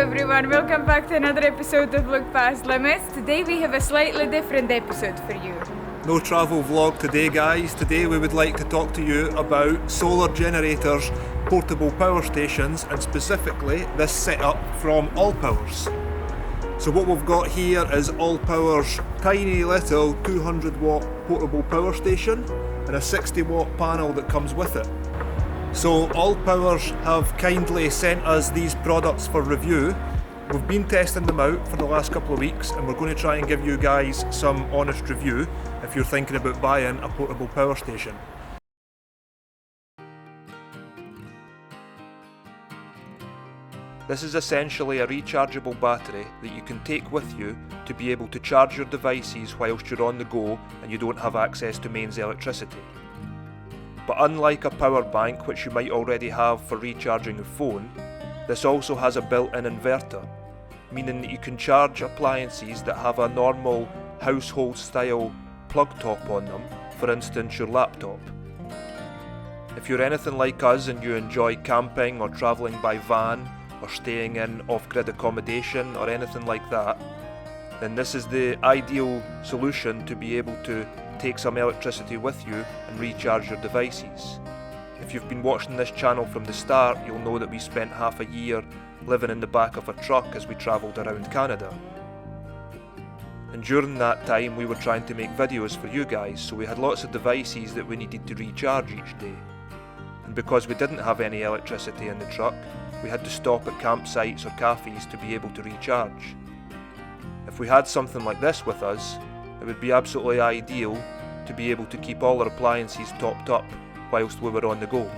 everyone, welcome back to another episode of Look Past Limits. Today we have a slightly different episode for you. No travel vlog today, guys. Today we would like to talk to you about solar generators, portable power stations, and specifically this setup from ALLPOWERS. So what we've got here is ALLPOWERS' tiny little 200 watt portable power station and a 60 watt panel that comes with it. So ALLPOWERS have kindly sent us these products for review. We've been testing them out for the last couple of weeks and we're going to try and give you guys some honest review if you're thinking about buying a portable power station. This is essentially a rechargeable battery that you can take with you to be able to charge your devices whilst you're on the go and you don't have access to mains electricity. But unlike a power bank, which you might already have for recharging your phone, this also has a built-in inverter, meaning that you can charge appliances that have a normal household style plug top on them, for instance your laptop. If you're anything like us and you enjoy camping or travelling by van or staying in off-grid accommodation or anything like that, then this is the ideal solution to be able to take some electricity with you and recharge your devices. If you've been watching this channel from the start, you'll know that we spent half a year living in the back of a truck as we travelled around Canada. And during that time we were trying to make videos for you guys, so we had lots of devices that we needed to recharge each day. And because we didn't have any electricity in the truck, we had to stop at campsites or cafes to be able to recharge. If we had something like this with us, it would be absolutely ideal to be able to keep all our appliances topped up whilst we were on the go.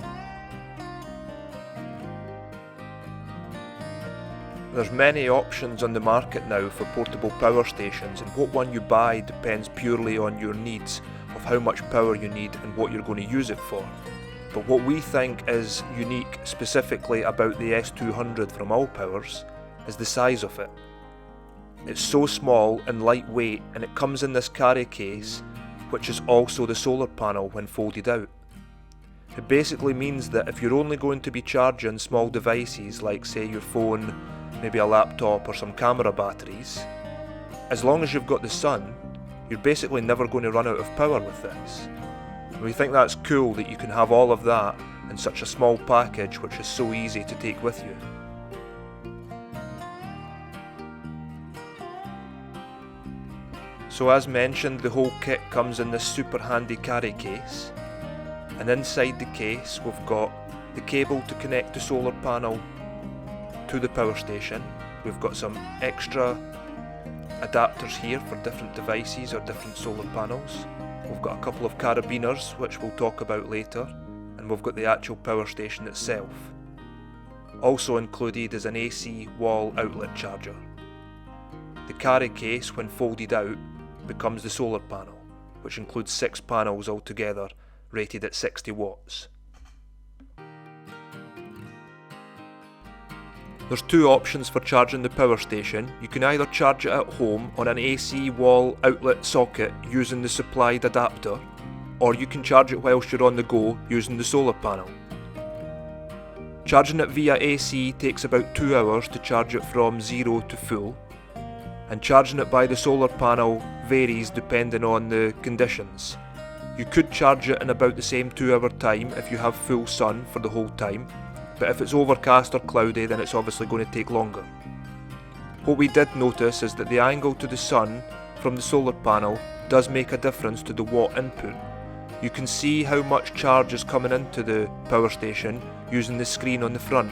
There's many options on the market now for portable power stations, and what one you buy depends purely on your needs of how much power you need and what you're going to use it for. But what we think is unique specifically about the S200 from ALLPOWERS is the size of it. It's so small and lightweight, and it comes in this carry case, which is also the solar panel when folded out. It basically means that if you're only going to be charging small devices like say your phone, maybe a laptop or some camera batteries, as long as you've got the sun, you're basically never going to run out of power with this. And we think that's cool that you can have all of that in such a small package which is so easy to take with you. So as mentioned, the whole kit comes in this super handy carry case, and inside the case we've got the cable to connect the solar panel to the power station. We've got some extra adapters here for different devices or different solar panels. We've got a couple of carabiners which we'll talk about later, and we've got the actual power station itself. Also included is an AC wall outlet charger. The carry case, when folded out, becomes the solar panel, which includes 6 panels altogether, rated at 60 watts. There's 2 options for charging the power station. You can either charge it at home on an AC wall outlet socket using the supplied adapter, or you can charge it whilst you're on the go using the solar panel. Charging it via AC takes about 2 hours to charge it from 0 to full, and charging it by the solar panel varies depending on the conditions. You could charge it in about the same 2-hour time if you have full sun for the whole time, but if it's overcast or cloudy then it's obviously going to take longer. What we did notice is that the angle to the sun from the solar panel does make a difference to the watt input. You can see how much charge is coming into the power station using the screen on the front.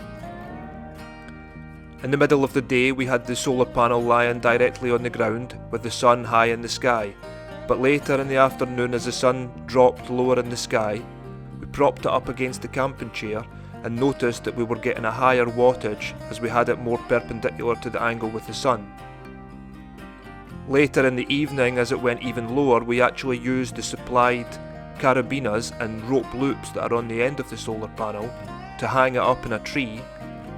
In the middle of the day we had the solar panel lying directly on the ground with the sun high in the sky, but later in the afternoon as the sun dropped lower in the sky, we propped it up against the camping chair and noticed that we were getting a higher wattage as we had it more perpendicular to the angle with the sun. Later in the evening, as it went even lower, we actually used the supplied carabiners and rope loops that are on the end of the solar panel to hang it up in a tree,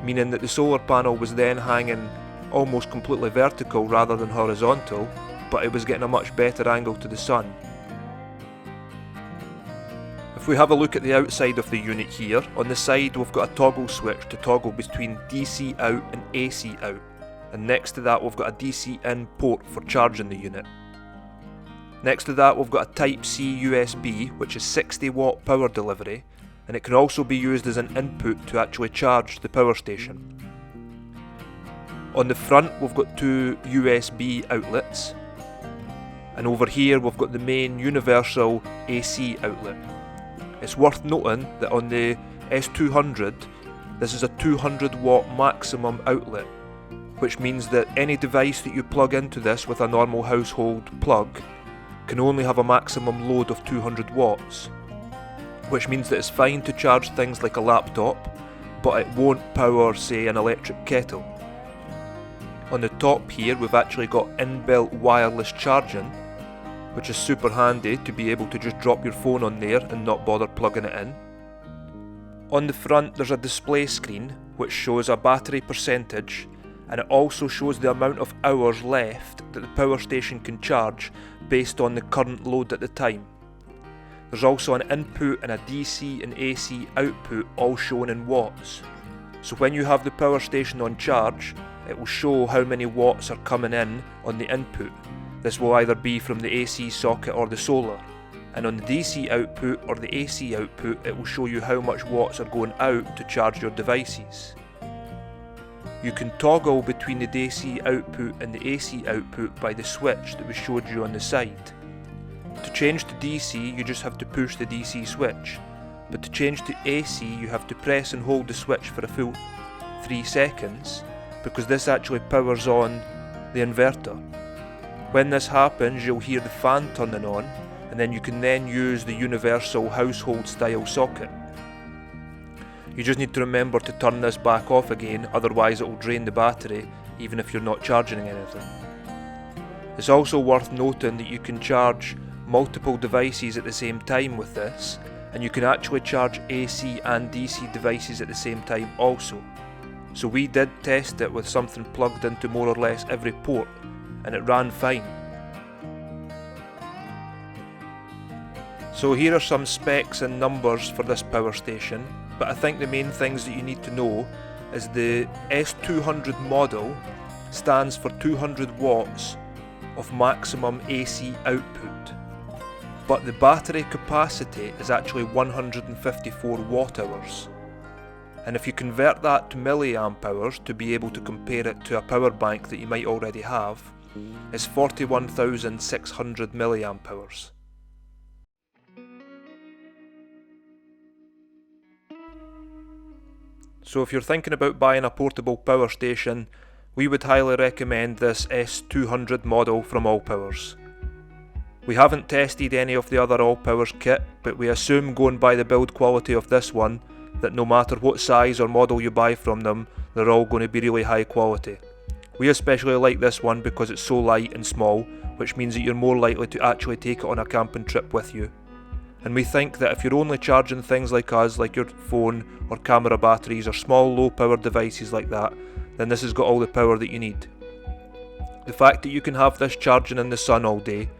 meaning that the solar panel was then hanging almost completely vertical rather than horizontal, but it was getting a much better angle to the sun. If If we have a look at the outside of the unit here, on the side we've got a toggle switch to toggle between DC out and AC out, and next to that we've got a DC in port for charging the unit. Next to that we've got a Type C USB, which is 60 watt power delivery, and it can also be used as an input to actually charge the power station. On the front we've got two USB outlets, and over here we've got the main universal AC outlet. It's worth noting that on the S200 this is a 200 watt maximum outlet, which means that any device that you plug into this with a normal household plug can only have a maximum load of 200 watts, which means that it's fine to charge things like a laptop, but it won't power, say, an electric kettle. On the top here we've actually got inbuilt wireless charging, which is super handy to be able to just drop your phone on there and not bother plugging it in. On the front there's a display screen which shows a battery percentage, and it also shows the amount of hours left that the power station can charge based on the current load at the time. There's also an input and a DC and AC output all shown in watts. So when you have the power station on charge, it will show how many watts are coming in on the input. This will either be from the AC socket or the solar, and on the DC output or the AC output it will show you how much watts are going out to charge your devices. You can toggle between the DC output and the AC output by the switch that we showed you on the side. To change to DC you just have to push the DC switch, but to change to AC you have to press and hold the switch for a full 3 seconds, because this actually powers on the inverter. When this happens you'll hear the fan turning on, and then you can then use the universal household style socket. You just need to remember to turn this back off again, otherwise it will drain the battery even if you're not charging anything. It's also worth noting that you can charge multiple devices at the same time with this, and you can actually charge AC and DC devices at the same time also. So we did test it with something plugged into more or less every port, and it ran fine. So here are some specs and numbers for this power station, but I think the main things that you need to know is the S200 model stands for 200 watts of maximum AC output, but the battery capacity is actually 154 watt hours. And if you convert that to milliamp hours to be able to compare it to a power bank that you might already have, it's 41,600 milliamp hours. So if you're thinking about buying a portable power station, we would highly recommend this S200 model from ALLPOWERS. We haven't tested any of the other ALLPOWERS kit, but we assume, going by the build quality of this one, that no matter what size or model you buy from them, they're all going to be really high quality. We especially like this one because it's so light and small, which means that you're more likely to actually take it on a camping trip with you. And we think that if you're only charging things like us, like your phone or camera batteries or small low power devices like that, then this has got all the power that you need. The fact that you can have this charging in the sun all day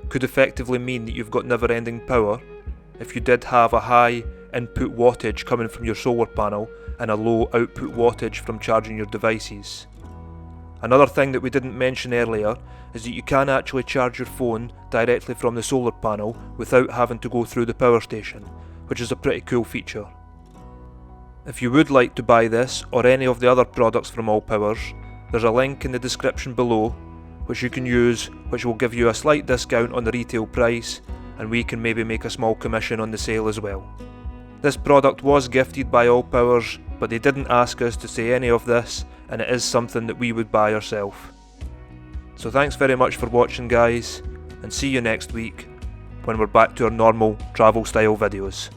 could effectively mean that you've got never ending power if you did have a high input wattage coming from your solar panel and a low output wattage from charging your devices. Another thing that we didn't mention earlier is that you can actually charge your phone directly from the solar panel without having to go through the power station, which is a pretty cool feature. If you would like to buy this or any of the other products from ALLPOWERS, there's a link in the description below which you can use, which will give you a slight discount on the retail price, and we can maybe make a small commission on the sale as well. This product was gifted by ALLPOWERS, but they didn't ask us to say any of this, and it is something that we would buy ourselves. So thanks very much for watching, guys, and see you next week when we're back to our normal travel style videos.